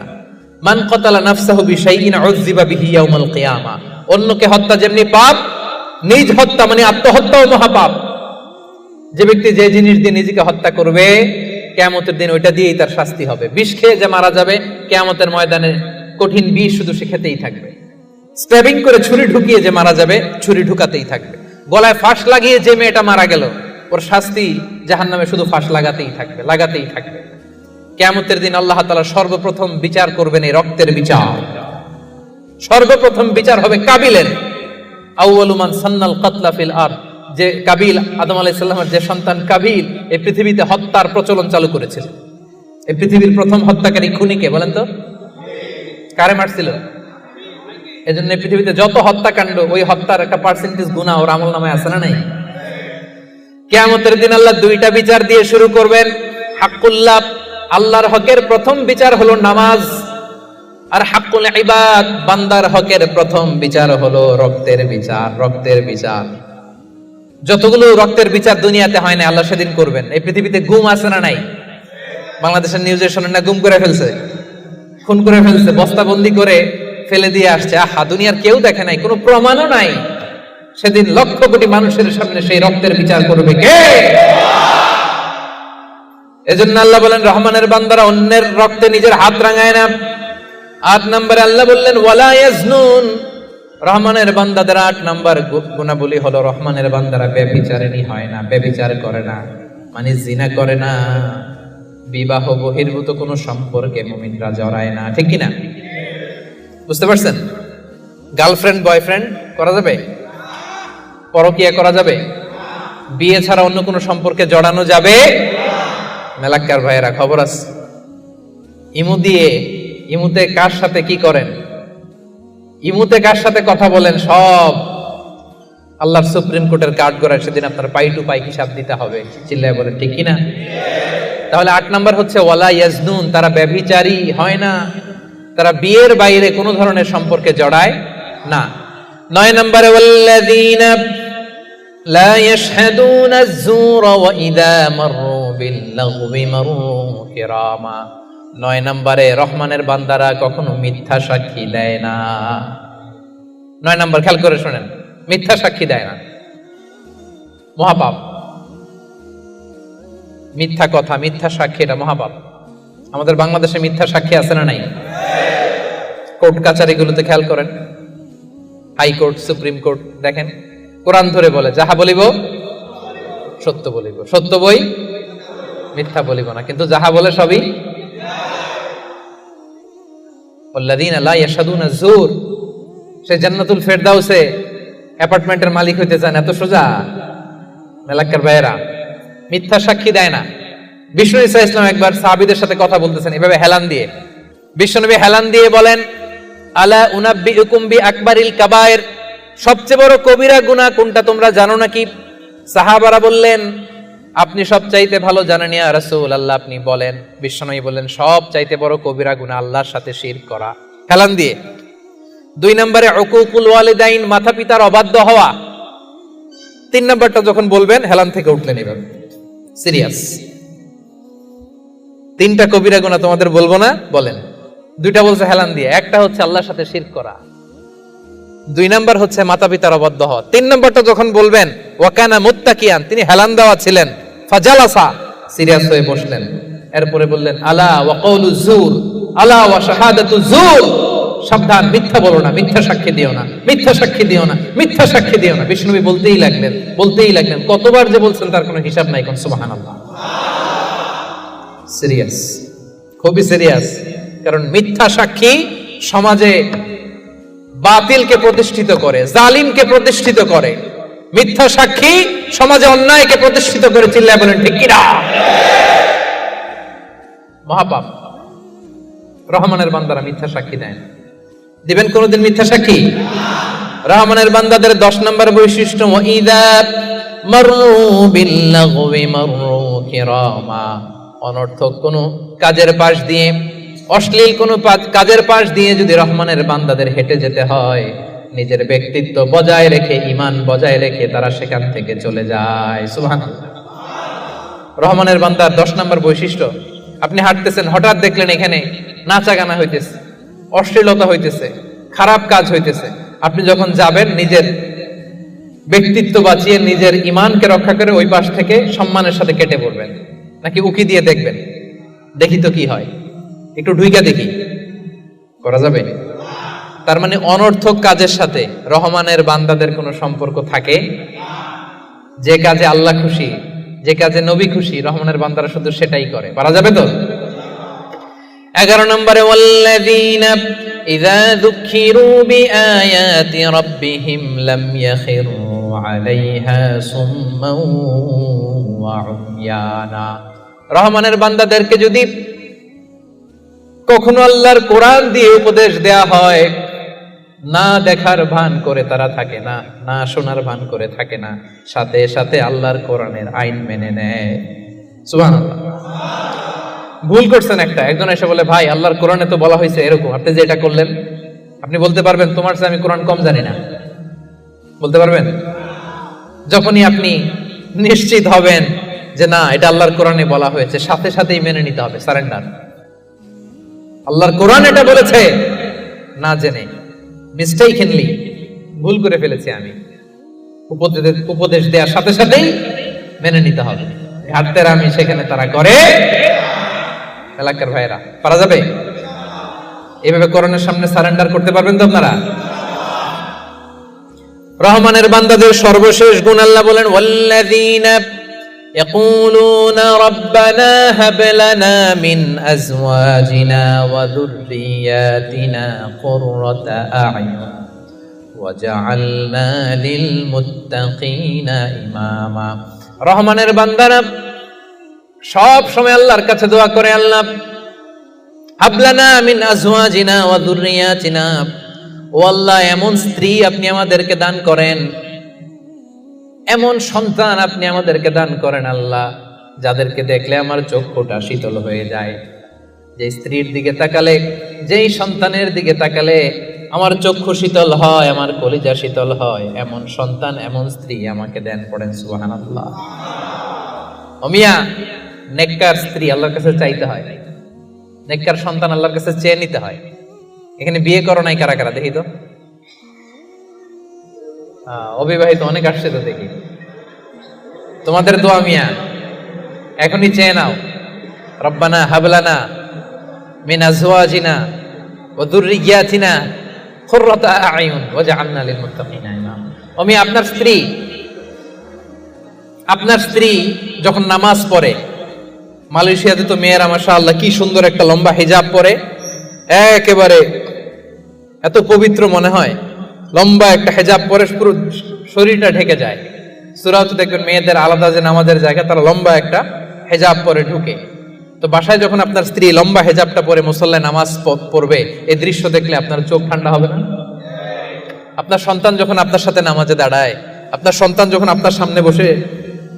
মান কাতালা নাফসাহু বিশাইইন উযযিবা বিহি ইয়াউমাল কিয়ামা। অন্যকে হত্যা যেমনি পাপ, নিজ হত্যা মানে আত্মহত্যাও মহাপাপ। যে ব্যক্তি যে জিনিস দিয়ে নিজেকে হত্যা করবে, কিয়ামতের দিন ওইটা দিয়েই তার শাস্তি হবে। বিষ খেয়ে যে মারা যাবে, কিয়ামতের ময়দানে কঠিন বিষ শুধু সে খেতেই থাকবে। স্ট্যাবিং করে ছুরি ঢুকিয়ে যে মারা যাবে, ছুরি ঢুকাতেই থাকবে। গলায় ফাঁস লাগিয়ে যে মেয়েটা মারা গেল, ওর শাস্তি জাহান্নামে শুধু ফাঁস লাগাতেই থাকবে, লাগাতেই থাকবে। কিয়ামতের দিন আল্লাহ তাআলা সর্বপ্রথম বিচার করবেন এই রক্তের বিচার। সর্বপ্রথম বিচার হবে কাবিলের। আউয়ালু মান সান্নাল কাতলা ফিল আরদ। যে কাবিল, আদম আলাইহিস সালামের যে সন্তান কাবিল, এই পৃথিবীতে হত্যার প্রচলন চালু করেছিল। এই পৃথিবীর প্রথম হত্যাকারী খুনিকে বলেন তো? কারে মারছিল? এজন্য পৃথিবীতে যত হত্যাকাণ্ড, ওই হত্যার একটা পার্সেন্টেজ গুনাহ ওর আমলনামায় আছে না নাই? কিয়ামতের দিন আল্লাহ দুইটা বিচার দিয়ে শুরু করবেন। হাক্কুল্লাহ, আল্লাহর হকের প্রথম বিচার হলো নামাজ, আর হাক্কুল ইবাদ, বান্দার হকের প্রথম বিচার হলো রক্তের বিচার। রক্তের বিচার, যতগুলো রক্তের বিচার দুনিয়াতে হয় না, আল্লাহ সেদিন করবেন। এই পৃথিবীতে গুম আছে না নাই? বাংলাদেশের নিউজে শোনেন না, গুম করে ফেলছে, খুন করে ফেলছে, বস্তাবন্দি করে ফেলে দিয়ে আসছে। আহা, দুনিয়ার কেউ দেখে নাই, কোনো প্রমাণও নাই। সেদিন লক্ষ কোটি মানুষের সামনে সেই রক্তের বিচার করবে কে? এজন্য আল্লাহ বলেন, রহমানের বান্দারা অন্যের রক্তে নিজের হাত রাঙায় না। 8 নম্বরে আল্লাহ বললেন ওয়ালা ইয়াজনুন। রহমানের বান্দাদের 8 নম্বর গুণাবলী হলো, রহমানের বান্দারা ব্যভিচারিণী হয় না, ব্যভিচার করে না, মানে জিনা করে না, বিবাহ বহির্ভূত কোনো সম্পর্কে মুমিনরা জড়ায় না, ঠিক কিনা? বুঝতে পারছেন? গার্লফ্রেন্ড বয়ফ্রেন্ড করা যাবে? পরকিয়া করা যাবে? বিয়ে ছাড়া অন্য কোনো সম্পর্কে জড়ানো যাবে? মেলাক্কার ভাইয়েরা, খবর আছে। ইমুতে কার সাথে কি করেন, ইমুতে কার সাথে কথা বলেন, সব আল্লাহর সুপ্রিম কোর্টের কার্ড করে সেদিন আপনার পাই টু পাই হিসাব দিতে হবে। চিল্লায় বলেন ঠিক কিনা? তাহলে 8 নাম্বার হচ্ছে ওয়ালা ইয়াজনুন, তারা ব্যভিচারী হয় না, তারা বিয়ের বাইরে কোনো ধরনের সম্পর্কে জড়ায় না। 9 নম্বরে ওয়াল্লাযীনা লা ইয়াশহাদুনা আয-যুরা ওয়া ইযা মাররু বিল-লাগবি মাররু কিরামা। 9 নম্বরে রহমানের বান্দারা কখনো মিথ্যা সাক্ষী দেয় না। 9 নম্বর খেয়াল করে শুনেন, মিথ্যা সাক্ষী দেয় না, মহাপাপ। মিথ্যা কথা, মিথ্যা সাক্ষী, এটা মহাপাপ। আমাদের বাংলাদেশে মিথ্যা সাক্ষী আছে না নাই? কোর্ট কাচারিগুলোতে খেয়াল করেন, হাইকোর্ট, সুপ্রিম কোর্ট, দেখেন কোরআন ধরে বলে, যাহা বলিব সত্য বলিব, সত্য বই মিথ্যা বলিব না, কিন্তু যাহা বলে সবই। ওয়াল্লাযীনা লা ইয়াশহাদুনা আয-যুর, সে জান্নাতুল ফেরদাউসে অ্যাপার্টমেন্টের মালিক হইতে চান, এত সোজা? মেলাক্কার ভাইয়েরা, মিথ্যা সাক্ষী দেয় না। বিষ্ণু ঈসা ইসলাম একবার সাহাবীদের সাথে কথা বলতেছেন এভাবে হেলান দিয়ে। বিশ্বনবী হেলান দিয়ে বলেন, আলা উনাব্বিউকুম বি আকবারিল কাবায়ের, সবচেয়ে বড় কবিরা গুনাহ কোনটা তোমরা জানো নাকি? সাহাবারা বললেন, আপনি সবচাইতে ভালো জানেন ইয়া রাসূলুল্লাহ, আপনি বলেন। বিশ্বনবী বললেন, সবচাইতে বড় কবিরা গুনাহ আল্লাহর সাথে শিরক করা। হেলান দিয়ে 2 নম্বরে উকুকুল ওয়ালিদাইন, মাতা পিতার অবাধ্য হওয়া। 3 নম্বরটা যখন বলবেন হেলান থেকে উঠলেন এভাবে, সিরিয়াস। 3টা কবিরা গুনাহ তোমাদের বলবো না, বলেন। 2টা বলছে হেলান দিয়ে, একটা হচ্ছে আল্লাহর সাথে শিরক করা, 2 নাম্বার হচ্ছে মাতা পিতার অবাধ্য হওয়া। 3 নাম্বারটা যখন বলবেন ওয়াকানা মুত্তাকিয়ান, তিনি হেলান দেওয়া ছিলেন, ফাজালাসা, সিরিয়াস হয়ে বসলেন। এরপরে বললেন আলা ওয়া কওলু যুর, আলা ওয়া শাহাদাতু যুর, সাবধান, মিথ্যা বলো না, মিথ্যা সাক্ষী দিও না, মিথ্যা সাক্ষী দিও না, মিথ্যা সাক্ষী দিও না। বিষ্ণু নবী বলতেই লাগলেন, কতবার যে বলছেন তার কোনো হিসাব নাই। কোন সুবহানাল্লাহ। সিরিয়াস, খুবই সিরিয়াস। কারণ মিথ্যা সাক্ষী সমাজে বাতিলকে প্রতিষ্ঠিত করে, জালিমকে প্রতিষ্ঠিত করে। মিথ্যা সাক্ষী সমাজে অন্যায়কে প্রতিষ্ঠিত করে। চিল্লায় বলেন ঠিক কিনা? মহাপাপ। রহমানের বান্দারা মিথ্যা সাক্ষী দেন, দিবেন কোনদিন মিথ্যা সাক্ষী? রহমানের বান্দাদের 10 নম্বর বৈশিষ্ট্য, ওয়াইদা মাররু বিল্লাগওয়ি মাররু কিরামা, অনর্থক কোন কাজের পাশ দিয়ে, অশ্লীল কোন কাজের পাশ দিয়ে যদি রহমানের বান্দাদের হেঁটে যেতে হয়, নিজের ব্যক্তিত্ব বজায় রেখে, ঈমান বজায় রেখে তারা সেখান থেকে চলে যায়। সুবহানাল্লাহ। রহমানের বান্দার 10 নম্বর বৈশিষ্ট্য, আপনি হাঁটতেছেন, হঠাৎ দেখলেন এখানে নাচা গানা হইতেছে, অশ্লীলতা হইতেছে, খারাপ কাজ হইতেছে। আপনি যখন যাবেন, নিজের ব্যক্তিত্ব বাঁচিয়ে, নিজের ঈমানকে রক্ষা করে ওই পাশ থেকে সম্মানের সাথে কেটে পড়বেন, নাকি উকি দিয়ে দেখবেন দেখি তো কি হয়, একটু ঢুইকা দেখি, করা যাবে? তার মানে অনর্থক কাজের সাথে রহমানের বান্দাদের কোনো সম্পর্ক থাকে? যে কাজে আল্লাহ খুশি, যে কাজে নবী খুশি, রহমানের বান্দারা শুধু সেটাই করে। পারা যাবে তো? 11 নম্বরে ওয়াল্লাযীনা ইযা যুকিরু বিআয়াতি রাব্বিহিম লাম ইয়াখিরু আলাইহা সুম্মান ওয়া উময়ানা, রহমানের বান্দাদেরকে যদি কখনো আল্লাহর কোরআন দিয়ে উপদেশ দেয়া হয়, না দেখার ভান করে তারা থাকে না, না শোনার ভান করে থাকে না, সাথে সাথে আল্লাহর কোরআনের আইন মেনে নেয়। সুবহানাল্লাহ। ভুল করছেন একজন এসে বলে, ভাই আল্লাহর কোরআনে তো বলা হয়েছে এরকম, আপনি যে এটা করলেন, আপনি বলতে পারবেন তোমার চেয়ে আমি কোরআন কম জানি না? বলতে পারবেন? যখনই আপনি নিশ্চিত হবেন যে না, এটা আল্লাহর কোরআনে বলা হয়েছে, সাথে সাথেই মেনে নিতে হবে, সারেন্ডার। আল্লাহর কোরআন এটা বলেছে, না জেনে মিস্টেকলি ভুল করে ফেলেছি আমি, উপদেশ দেওয়ার সাথে সাথেই মেনে নিতে হবে। ঘাটতেরা আমি সেখানে তারা করে। এলাকার ভাইরা, পারা যাবে? এইভাবে কোরআনের সামনে সারেন্ডার করতে পারবেন তো আপনারা? রহমানের বান্দাদের সর্বশেষ গুণ আল্লাহ বলেন, ওয়াল্লাযীনা ইয়াকুলুনা রাব্বানা হাব লানা মিন আজওয়াজিনা ওয়া যুররিয়াতিনা কুররাতা আ'য়ুন ওয়াজআলনা লিল মুত্তাকিনা ইমামা। রহমানের বান্দারা সব সময় আল্লাহর কাছে দোয়া করে, আল্লাহ হাব লানা মিন আজওয়াজিনা ওয়া যুররিয়াতিনা, ও আল্লাহ এমন স্ত্রী আপনি আমাদেরকে দান করেন, এমন সন্তান আপনি আমাদেরকে দান করেন আল্লাহ, যাদেরকে দেখলে আমার চক্ষুটা শীতল হয়ে যায়। যে স্ত্রীর দিকে তাকালে, যেই সন্তানের দিকে তাকালে আমার চক্ষু শীতল হয়, আমার কলিজা শীতল হয়, এমন সন্তান, এমন স্ত্রী আমাকে দেন। পড়েন সুবহানাল্লাহ। ও মিয়া, নেককার স্ত্রী আল্লাহর কাছে চাইতে হয়, নেককার সন্তান আল্লাহর কাছে চেয়ে নিতে হয়। এখানে বিয়ে করো নাই কারা কারা দেখি তো? অবিবাহিত অনেক আসছে তো দেখি। তোমাদের দোয়া মিয়া, এখনই চেয়ে নাও, রব্বানা হাব লানা মিন আজওয়াজিনা ওয়া যুররিয়াতিনা কুররাতা আ'য়ুন ওয়াজআলনা লিল মুত্তাকিনা ইমামা। ও মিয়া, আপনার স্ত্রী যখন নামাজ পড়ে, মালয়েশিয়াতে তো মেয়েরা মাশাআল্লাহ কি সুন্দর একটা লম্বা হিজাব পরে, একেবারে এত পবিত্র মনে হয়, লম্বা একটা হিজাব পরে পুরো শরীরটা ঢেকে যায়। সূরাতে দেখবেন মেয়েদের আলাদা যে নামাজের জায়গা, তারা লম্বা একটা হিজাব পরে ঢুকে। তো বাসায় যখন আপনার স্ত্রী লম্বা হিজাবটা পরে মুসল্লায় নামাজ পড়বে, এই দৃশ্য দেখলে আপনার চোখ ঠান্ডা হবে না? আপনার সন্তান যখন আপনার সাথে নামাজে দাঁড়ায়, আপনার সন্তান যখন আপনার সামনে বসে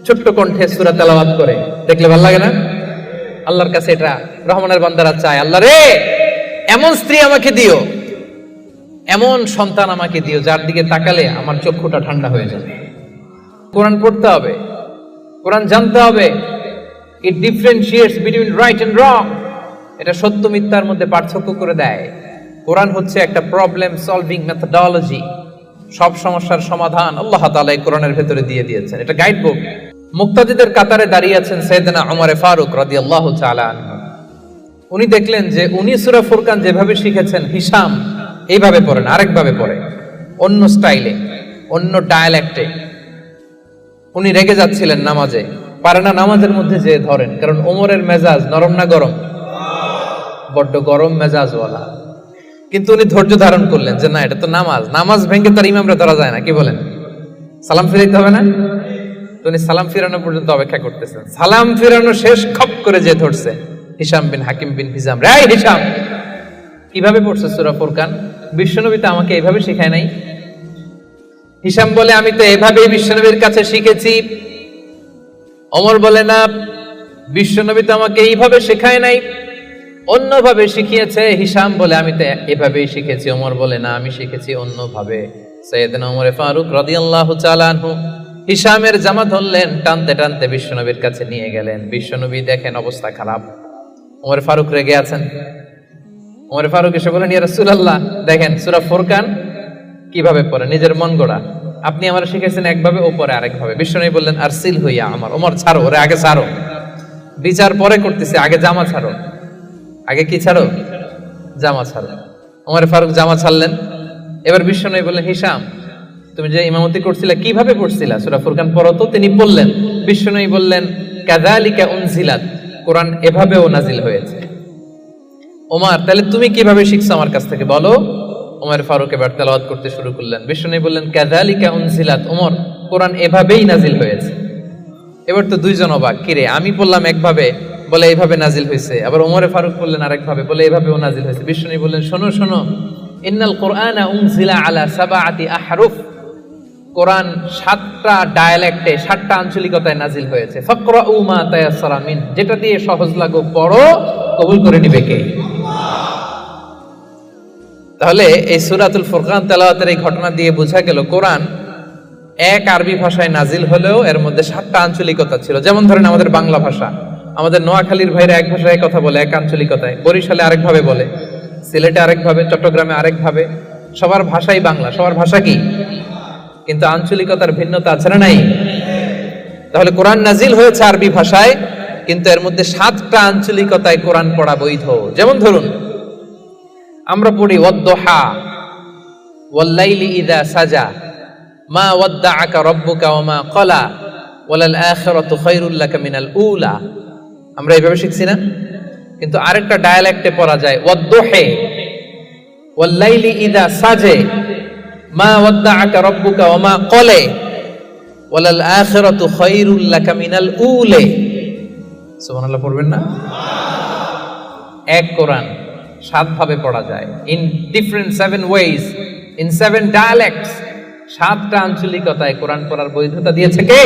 ছোট্ট কণ্ঠে সূরা তেলাওয়াত করে, দেখলে ভালো লাগে না? আল্লাহর কাছে এটা রহমানের বান্দারা চায়, আল্লাহ রে এমন স্ত্রী আমাকে দিও এমন সন্তান আমাকে দিও যার দিকে তাকালে আমার চক্ষুটা ঠান্ডা হয়ে যাবে। কোরআন পড়তে হবে, কোরআন জানতে হবে। It differentiates between right and wrong. এটা সত্য মিথ্যার মধ্যে পার্থক্য করে দেয়। কোরআন হচ্ছে একটা প্রবলেম সলভিং মেথডোলজি। সব সমস্যার সমাধান আল্লাহ তাআলা এই কোরআনের ভেতরে দিয়ে দিয়েছেন। এটা গাইড বুক। মুক্তাদিদের কাতারে দাঁড়িয়ে আছেন সাইয়েদনা ওমর ফারুক রাদিয়াল্লাহু তাআলা আনহু। উনি দেখলেন যে উনি সূরা ফুরকান যেভাবে শিখেছেন, হিশাম এইভাবে পড়েন, আরেকভাবে পড়ে, অন্য স্টাইলে, অন্য ডায়ালেক্টে। উনি রেগে যাচ্ছিলেন নামাজে, পারে না নামাজের মধ্যে যে ধরেন, কারণ ওমরের মেজাজ নরম না গরম? বড্ড গরম মেজাজওয়ালা। কিন্তু উনি ধৈর্য ধারণ করলেন যে না, এটা তো নামাজ, নামাজ ভেঙে তার ইমামরা ধরা যায় না, কি বলেন? সালাম ফিরাইতে হবে না? তো উনি সালাম ফিরানো পর্যন্ত অপেক্ষা করতেছেন। সালাম ফিরানো শেষ, খপ করে যে ধরছে হিশাম বিন হাকিম বিন হিজাম। রে হিশাম, কিভাবে পড়ছে সূরা ফুরকান? বিশ্বনবী তো আমাকে এইভাবে শেখায় নাই। হিশাম বলে আমি তো এভাবেই বিশ্বনবীর কাছে শিখেছি। ওমর বলে না, বিশ্বনবী তো আমাকে এইভাবে শেখায় নাই, অন্যভাবে শিখিয়েছে। হিশাম বলে আমি তো এভাবেই শিখেছি। ওমর বলে না, আমি শিখেছি অন্যভাবে। সাইয়েদনা ওমর ফারুক রাদিয়াল্লাহু তাআলা আনহু হিশামের জামা ধরলেন, টানতে টানতে বিশ্বনবীর কাছে নিয়ে গেলেন। বিশ্বনবী দেখেন অবস্থা খারাপ, ওমর ফারুক রেগে আছেন। ওমর ফারুক এসে বলেন, ইয়া রাসূলুল্লাহ, দেখেন সূরা ফুরকান কিভাবে পড়ে, নিজের মন গড়া। আপনি আমার শিখেছেন একভাবে, ও পরে আরেকভাবে। বিশ্বনবী বললেন, আরসিল হইয়া আমার, ওমর ছাড়ো, ওরে আগে ছাড়ো, বিচার পরে করতেছে, আগে জামা ছাড়ো। আগে কি ছাড়ো? জামা ছাড়ো। ওমর ফারুক জামা ছাড়লেন। এবার বিশ্বনবী বললেন, হিশাম, তুমি যে ইমামতি করছিলা কিভাবে পড়ছিলা? সূরা ফুরকান পড়ো তো। তিনি বললেন, বিশ্বনবী বললেন, কাযালিকা উনজিলাত, কোরআন এভাবেও নাজিল হয়েছে। ওমর, তাহলে তুমি কিভাবে শিখছো আমার কাছ থেকে বলো। ওমর ফারুক এবার তেলাওয়াত করতে শুরু করলেন। বিশ্বনবী বললেন, কাযালিকা উনজিলাত, ওমর, কোরআন এভাবেই নাজিল হয়েছে। এবার তো দুইজন অবাক, কিরে আমি বললাম একভাবে, বলে এইভাবে নাজিল হয়েছে। আবার ওমর ফারুক বললেন আরেকভাবে, বলে এইভাবেও নাজিল হয়েছে। বিশ্বনবী বললেন, শোনো শোনো, ইন্নাল কোরআনা উনজিলা আলা সাবআতি আহরুফ, কোরআন 7টা ডায়ালেক্টে, 7টা আঞ্চলিকতায় নাজিল হয়েছে। ফাকরাউ মা তায়াসসারা মিন, যেটা দিয়ে সহজ লাগো পড়ো, কবুল করে নিবে কে? তাহলে এই সূরাতুল ফুরকান তেলাওয়াতের এই ঘটনা দিয়ে বোঝা গেল, কোরআন এক আরবি ভাষায় নাজিল হলেও এর মধ্যে 7টা আঞ্চলিকতা ছিল। যেমন ধরেন আমাদের বাংলা ভাষা, আমাদের নোয়াখালীর ভাইরা এক ভাষায় কথা বলে, এক আঞ্চলিকতায়, বরিশালে আরেকভাবে বলে, সিলেটে আরেকভাবে, চট্টগ্রামে আরেকভাবে। সবার ভাষাই বাংলা, সবার ভাষা কি, কিন্তু আঞ্চলিকতার ভিন্নতা আছে না নাই? তাহলে কোরআন নাজিল হয়েছে আরবি ভাষায়, কিন্তু এর মধ্যে 7টা আঞ্চলিকতায় কোরআন পড়া বৈধ। যেমন ধরুন আমরা পড়ি ওয়াদ-দুহা ওয়াল-লাইলি ইযা সাজা মা ওয়াদ্দাআকা রাব্বুকা ওয়া মা ক্বালা ওয়ালাল আখিরাতু খায়রুল লাকা মিনাল উলা। আমরা এইভাবে শিখছি না? কিন্তু আরেকটা ডায়ালেক্টে পড়া যায় ওয়াদ-দুহি ওয়াল-লাইলি ইযা সাজে মা ওয়াদ্দাআকা রাব্বুকা ওয়া মা ক্বালা ওয়ালাল আখিরাতু খায়রুল লাকা মিনাল উলা। সুবহানাল্লাহ পড়বেন না? এক কোরআন 7 ভাবে পড়া যায়, in different 7 ways, in 7 dialects. 7টা আঞ্চলিকতায় কোরআন পড়ার বৈধতা দিয়েছে কে?